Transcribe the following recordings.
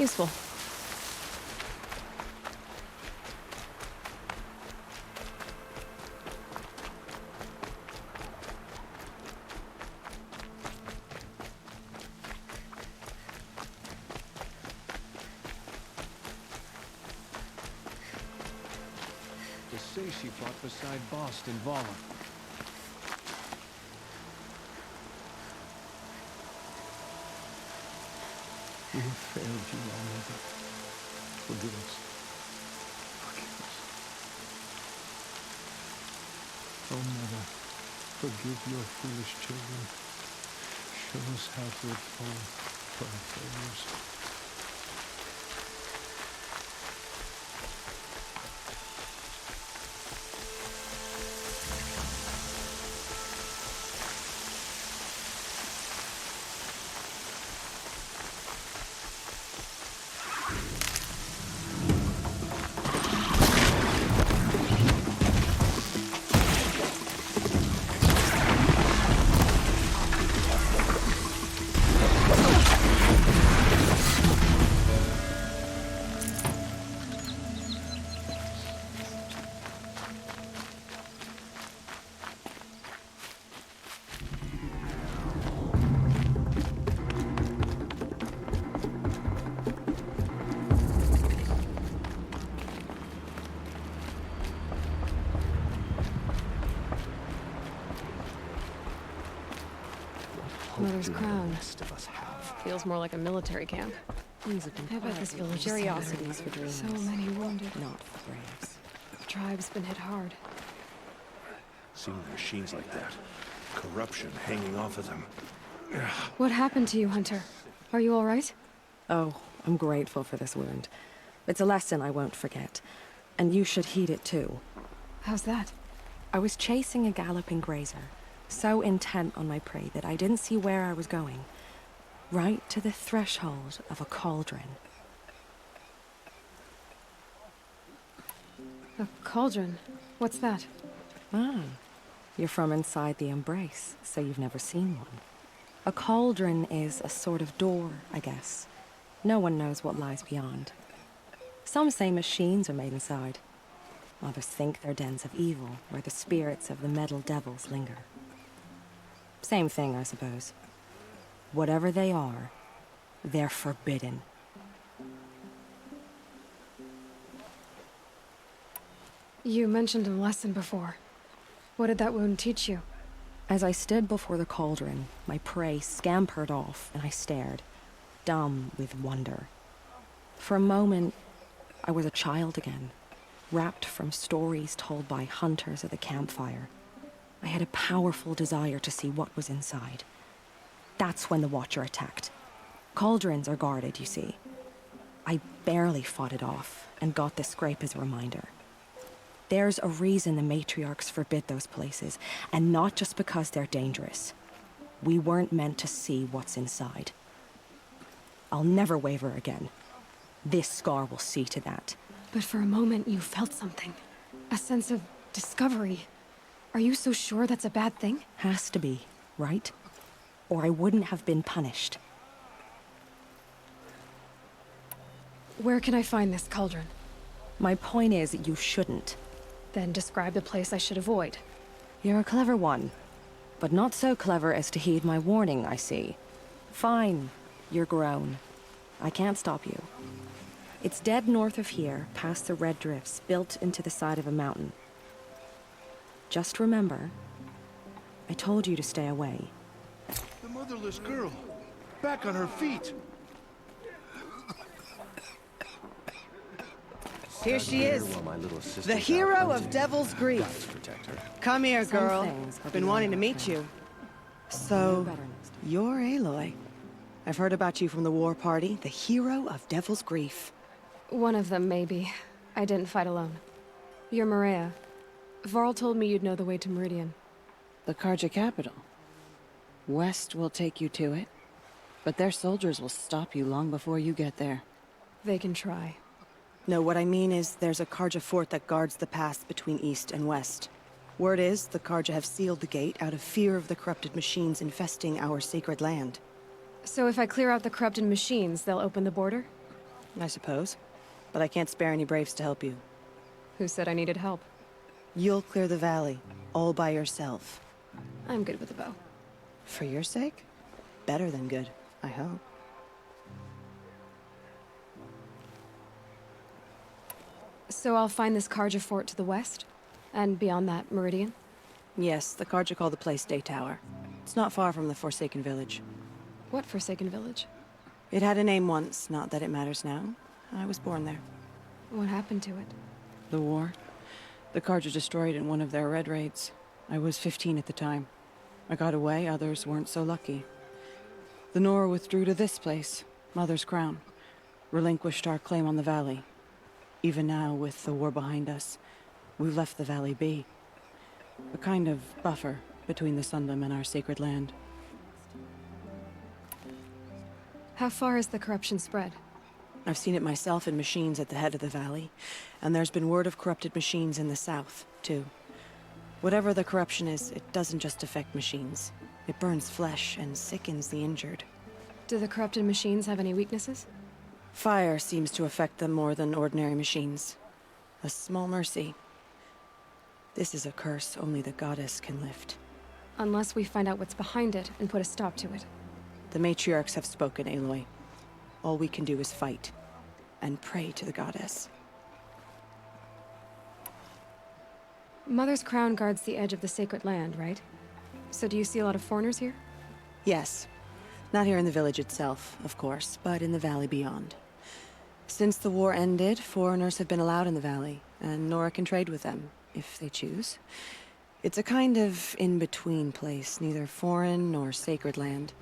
Useful. To say she fought beside Boston Vala. We have failed you, our mother. Forgive us. Forgive us. Oh, Mother, forgive your foolish children. Show us how to atone for our failures. Mother's crown. Feels more like a military camp. How about this village? Curiosities for dreamers. So many wounded. Not for braves. The tribe's been hit hard. Seeing machines like that. Corruption hanging off of them. What happened to you, Hunter? Are you all right? Oh, I'm grateful for this wound. It's a lesson I won't forget. And you should heed it too. How's that? I was chasing a galloping grazer, so intent on my prey that I didn't see where I was going. Right to the threshold of a cauldron. A cauldron? What's that? Ah, you're from inside the embrace, so you've never seen one. A cauldron is a sort of door, I guess. No one knows what lies beyond. Some say machines are made inside. Others think they're dens of evil, where the spirits of the metal devils linger. Same thing, I suppose. Whatever they are, they're forbidden. You mentioned a lesson before. What did that wound teach you? As I stood before the cauldron, my prey scampered off, and I stared, dumb with wonder. For a moment, I was a child again, wrapped from stories told by hunters at the campfire. I had a powerful desire to see what was inside. That's when the Watcher attacked. Cauldrons are guarded, you see. I barely fought it off, and got this scrape as a reminder. There's a reason the matriarchs forbid those places, and not just because they're dangerous. We weren't meant to see what's inside. I'll never waver again. This scar will see to that. But for a moment you felt something. A sense of discovery. Are you so sure that's a bad thing? Has to be, right? Or I wouldn't have been punished. Where can I find this cauldron? My point is, you shouldn't. Then describe the place I should avoid. You're a clever one. But not so clever as to heed my warning, I see. Fine, you're grown. I can't stop you. It's dead north of here, past the red drifts, built into the side of a mountain. Just remember, I told you to stay away. The motherless girl. Back on her feet. Here she is, the hero of Devil's Grief. Come here, girl. Been wanting to meet you. So, you're Aloy. I've heard about you from the war party, the hero of Devil's Grief. One of them, maybe. I didn't fight alone. You're Maria. Varl told me you'd know the way to Meridian. The Carja capital. West will take you to it, but their soldiers will stop you long before you get there. They can try. No, what I mean is there's a Carja fort that guards the pass between east and west. Word is, the Carja have sealed the gate out of fear of the corrupted machines infesting our sacred land. So if I clear out the corrupted machines, they'll open the border? I suppose. But I can't spare any braves to help you. Who said I needed help? You'll clear the valley, all by yourself. I'm good with a bow. For your sake? Better than good, I hope. So I'll find this Karja fort to the west? And beyond that, Meridian? Yes, the Karja call the place Day Tower. It's not far from the Forsaken Village. What Forsaken Village? It had a name once, not that it matters now. I was born there. What happened to it? The war. The Karja destroyed in one of their red raids. I was 15 at the time. I got away, others weren't so lucky. The Nora withdrew to this place, Mother's Crown. Relinquished our claim on the valley. Even now, with the war behind us, we've left the valley be. A kind of buffer between the Sundom and our sacred land. How far has the corruption spread? I've seen it myself in machines at the head of the valley, and there's been word of corrupted machines in the south, too. Whatever the corruption is, it doesn't just affect machines. It burns flesh and sickens the injured. Do the corrupted machines have any weaknesses? Fire seems to affect them more than ordinary machines. A small mercy. This is a curse only the goddess can lift. Unless we find out what's behind it and put a stop to it. The matriarchs have spoken, Aloy. All we can do is fight, and pray to the goddess. Mother's Crown guards the edge of the sacred land, right? So do you see a lot of foreigners here? Yes. Not here in the village itself, of course, but in the valley beyond. Since the war ended, foreigners have been allowed in the valley, and Nora can trade with them, if they choose. It's a kind of in-between place, neither foreign nor sacred land.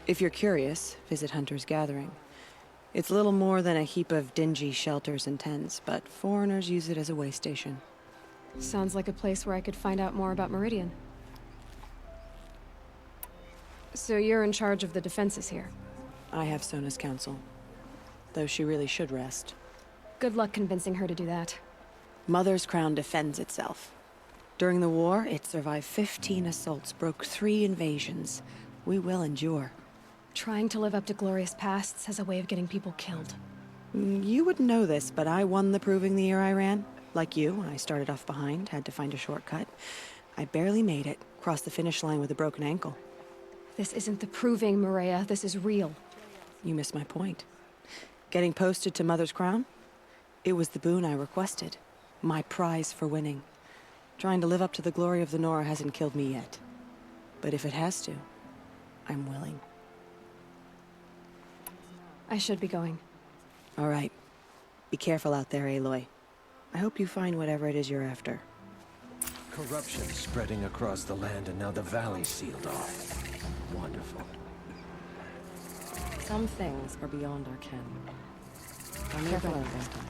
If you're curious, visit Hunter's Gathering. It's little more than a heap of dingy shelters and tents, but foreigners use it as a way station. Sounds like a place where I could find out more about Meridian. So you're in charge of the defenses here? I have Sona's counsel, though she really should rest. Good luck convincing her to do that. Mother's Crown defends itself. During the war, it survived 15 assaults, broke 3 invasions. We will endure. Trying to live up to glorious pasts has a way of getting people killed. You wouldn't know this, but I won the proving the year I ran. Like you, I started off behind, had to find a shortcut. I barely made it, crossed the finish line with a broken ankle. This isn't the proving, Maria. This is real. You missed my point. Getting posted to Mother's Crown? It was the boon I requested. My prize for winning. Trying to live up to the glory of the Nora hasn't killed me yet. But if it has to, I'm willing. I should be going. All right. Be careful out there, Aloy. I hope you find whatever it is you're after. Corruption spreading across the land, and now the valley's sealed off. Wonderful. Some things are beyond our ken. Careful out there.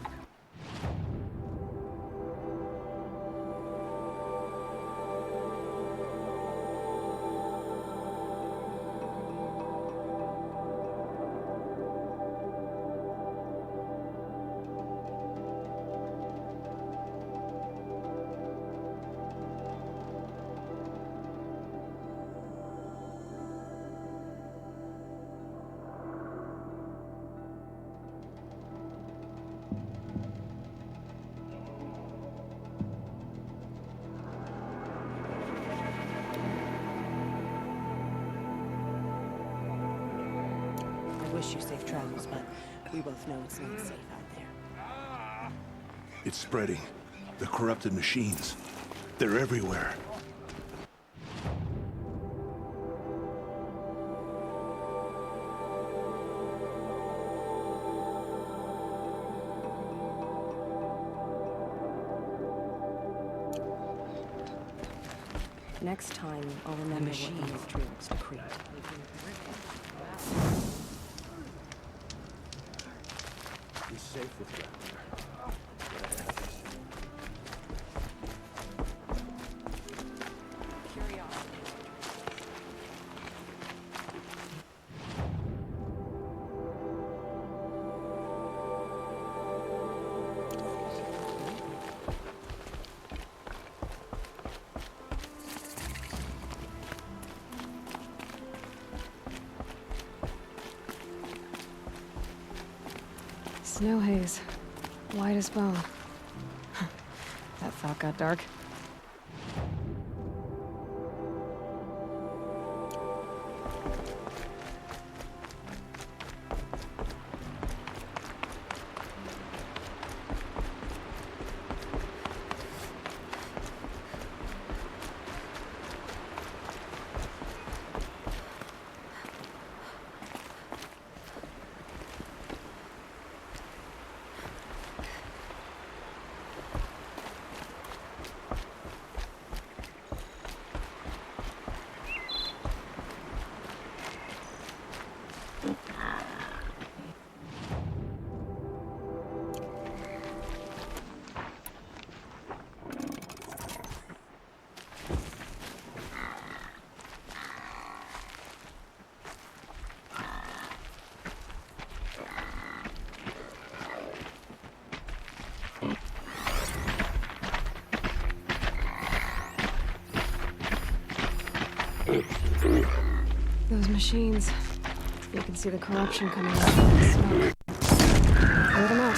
I wish you safe travels, but we both know it's not safe out there. It's spreading. The corrupted machines. They're everywhere. Next time, I'll remember what the matriarchs decreed. Be safe with you. Snow haze. White as bone. That thought got dark. Those machines. You can see the corruption coming out from the smoke. Clear them out.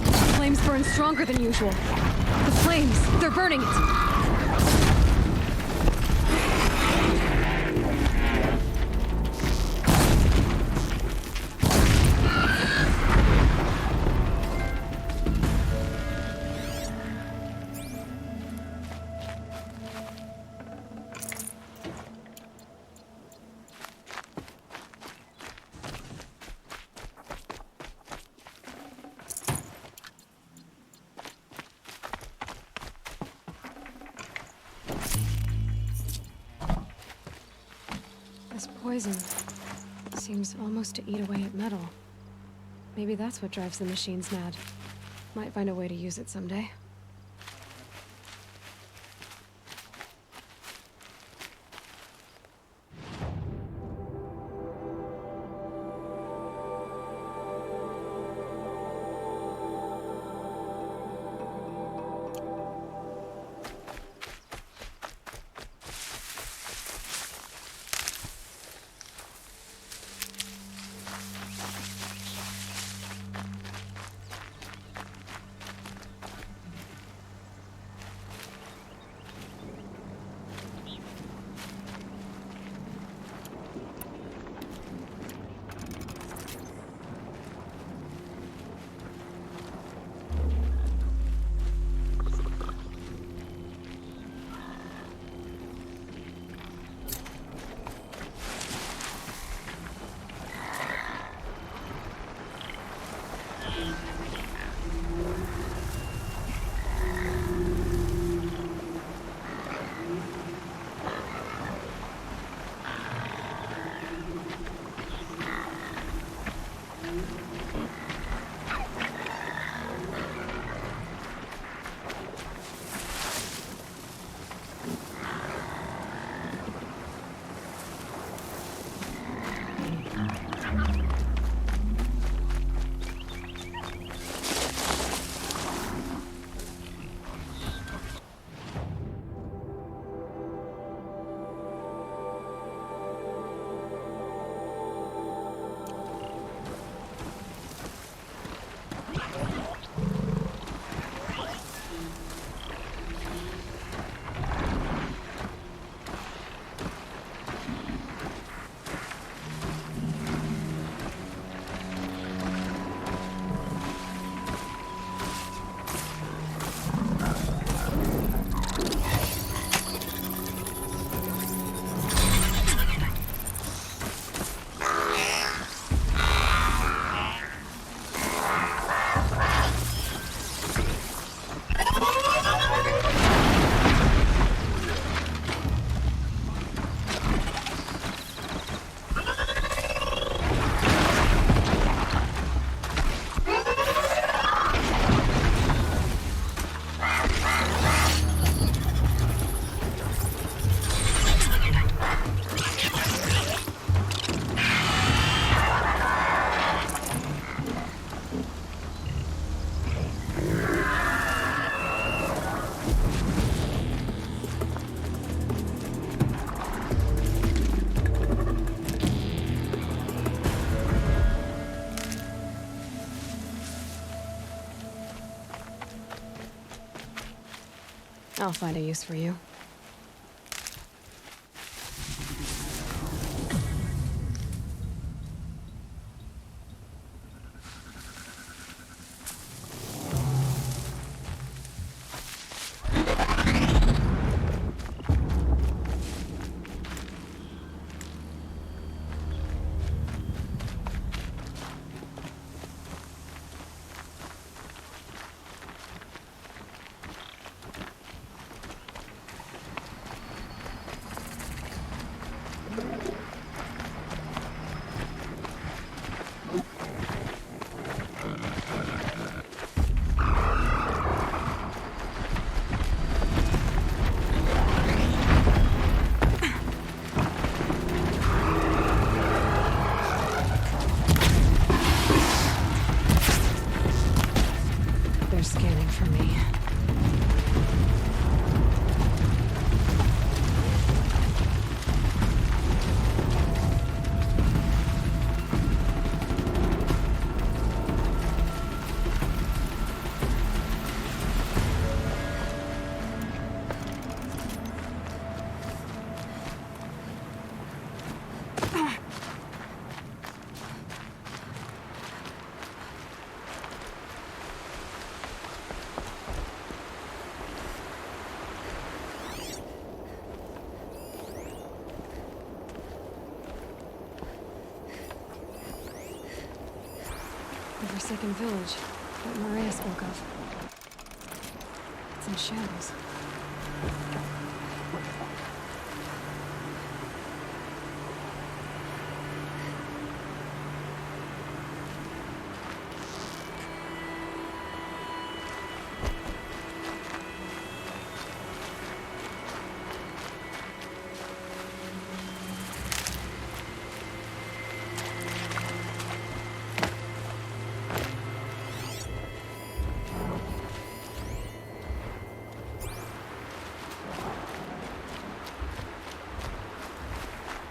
The flames burn stronger than usual. The flames, they're burning it. This poison seems almost to eat away at metal. Maybe that's what drives the machines mad. Might find a way to use it someday. I'll find a use for you. They're scanning for me. The Forsaken village that Maria spoke of. It's in shambles.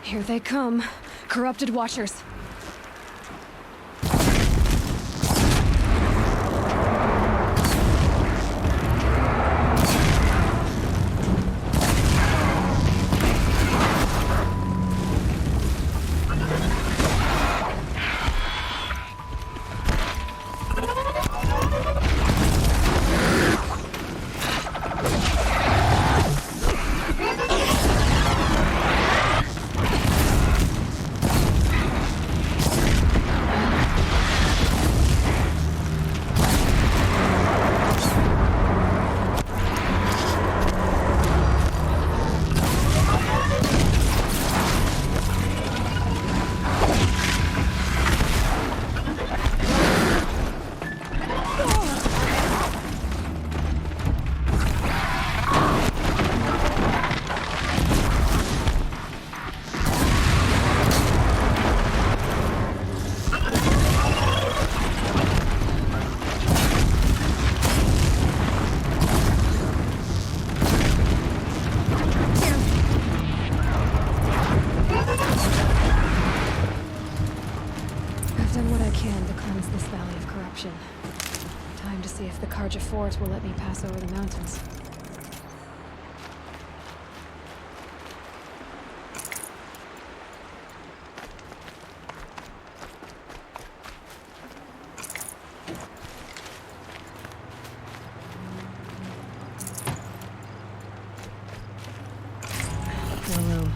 Here they come. Corrupted Watchers. Time to see if the Carja Fort will let me pass over the mountains. No room.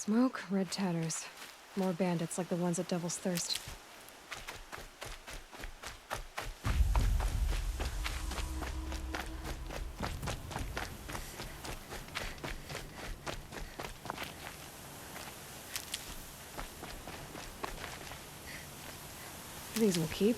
Smoke, red tatters. More bandits like the ones at Devil's Thirst. These will keep.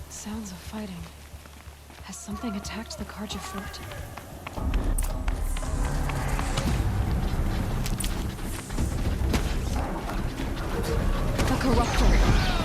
Sounds of fighting. Has something attacked the Carja fort? The Corruptor!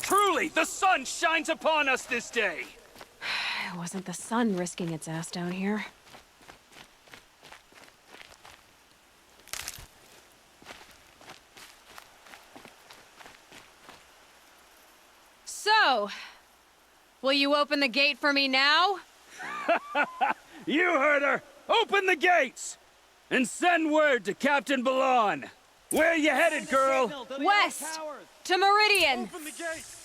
Truly, the sun shines upon us this day! It wasn't the sun risking its ass down here. So, will you open the gate for me now? You heard her! Open the gates! And send word to Captain Balon! Where you headed, girl? West! To Meridian! Open the gates!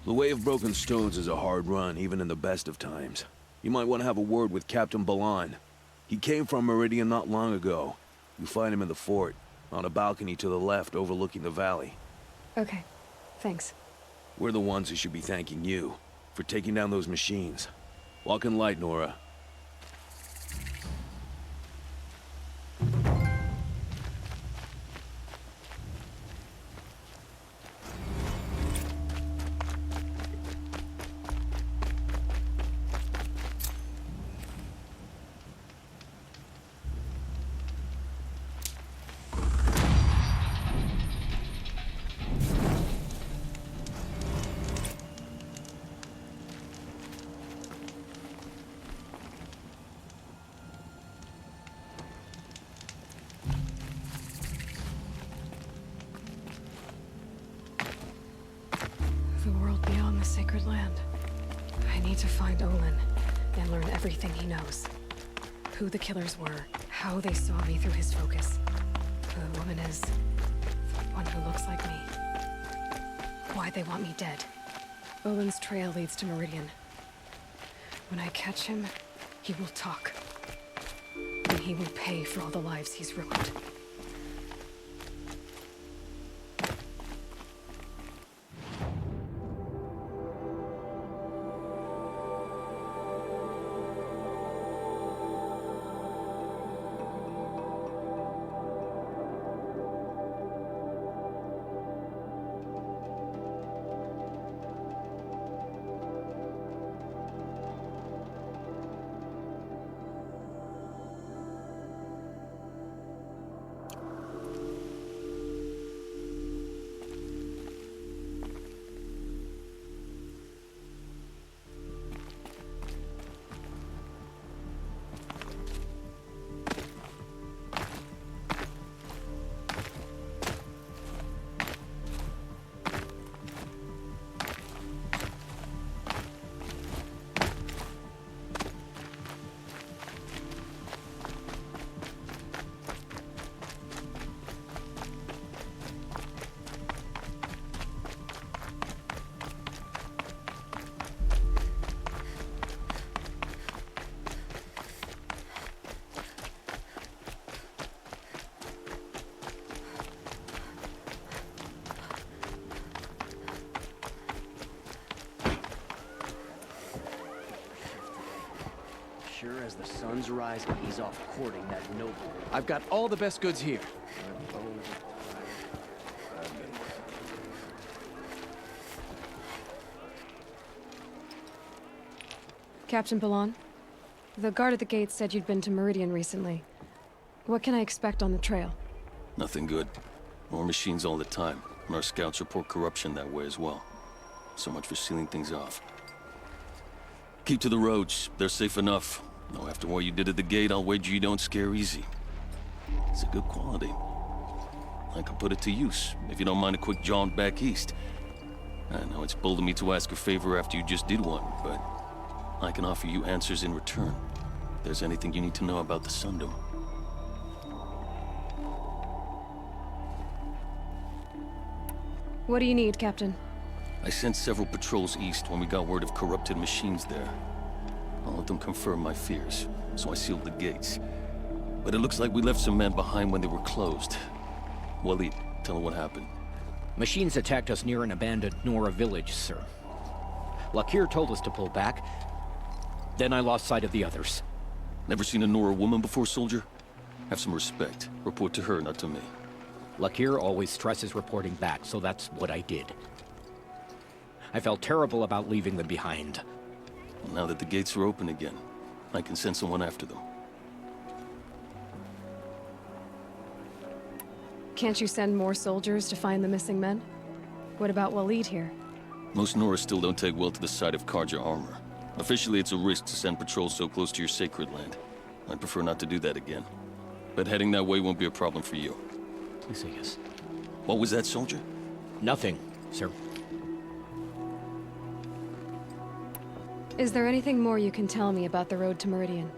The Way of Broken Stones is a hard run, even in the best of times. You might want to have a word with Captain Balon. He came from Meridian not long ago. You find him in the fort, on a balcony to the left overlooking the valley. Okay, thanks. We're the ones who should be thanking you for taking down those machines. Walk in light, Nora. need to find Olin and learn everything he knows. Who the killers were, how they saw me through his focus. Who the woman is, the one who looks like me. Why they want me dead. Olin's trail leads to Meridian. When I catch him, he will talk. And he will pay for all the lives he's ruined. Sure as the sun's rising, he's off courting that noble. I've got all the best goods here. Captain Ballon, the guard at the gate said you'd been to Meridian recently. What can I expect on the trail? Nothing good. More machines all the time, and our scouts report corruption that way as well. So much for sealing things off. Keep to the roads. They're safe enough. Though after what you did at the gate, I'll wager you don't scare easy. It's a good quality. I could put it to use, if you don't mind a quick jaunt back east. I know it's bold of me to ask a favor after you just did one, but I can offer you answers in return. If there's anything you need to know about the Sundom. What do you need, Captain? I sent several patrols east when we got word of corrupted machines there. I'll let them confirm my fears, so I sealed the gates. But it looks like we left some men behind when they were closed. Waleed, tell them what happened. Machines attacked us near an abandoned Nora village, sir. Lakir told us to pull back. Then I lost sight of the others. Never seen a Nora woman before, soldier? Have some respect. Report to her, not to me. Lakir always stresses reporting back, so that's what I did. I felt terrible about leaving them behind. Well, now that the gates are open again, I can send someone after them. Can't you send more soldiers to find the missing men? What about Waleed here? Most Nora still don't take well to the sight of Karja armor. Officially, it's a risk to send patrols so close to your sacred land. I'd prefer not to do that again. But heading that way won't be a problem for you. Please say yes. What was that, soldier? Nothing, sir. Is there anything more you can tell me about the road to Meridian?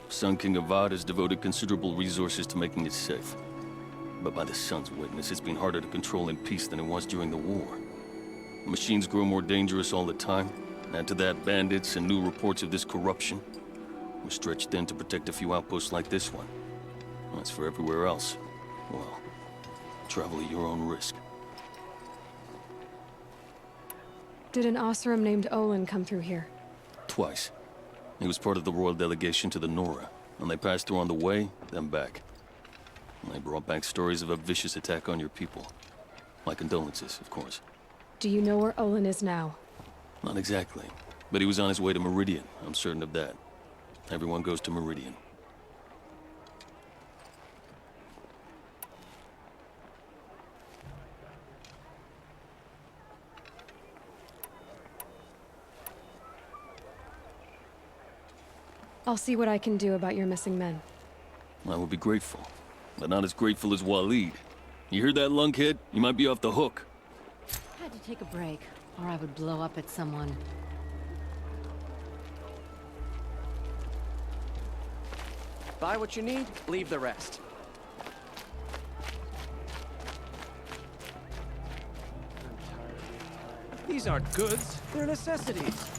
Sun King Avad has devoted considerable resources to making it safe. But by the Sun's witness, it's been harder to control in peace than it was during the war. Machines grow more dangerous all the time. Add to that bandits and new reports of this corruption. We're stretched thin to protect a few outposts like this one. As for everywhere else, well, travel at your own risk. Did an Oseram named Olin come through here? Twice. He was part of the royal delegation to the Nora, and they passed through on the way, then back. And they brought back stories of a vicious attack on your people. My condolences, of course. Do you know where Olin is now? Not exactly, but he was on his way to Meridian, I'm certain of that. Everyone goes to Meridian. I'll see what I can do about your missing men. I would be grateful, but not as grateful as Waleed. You hear that, lunkhead? You might be off the hook. Had to take a break, or I would blow up at someone. Buy what you need, leave the rest. These aren't goods, they're necessities.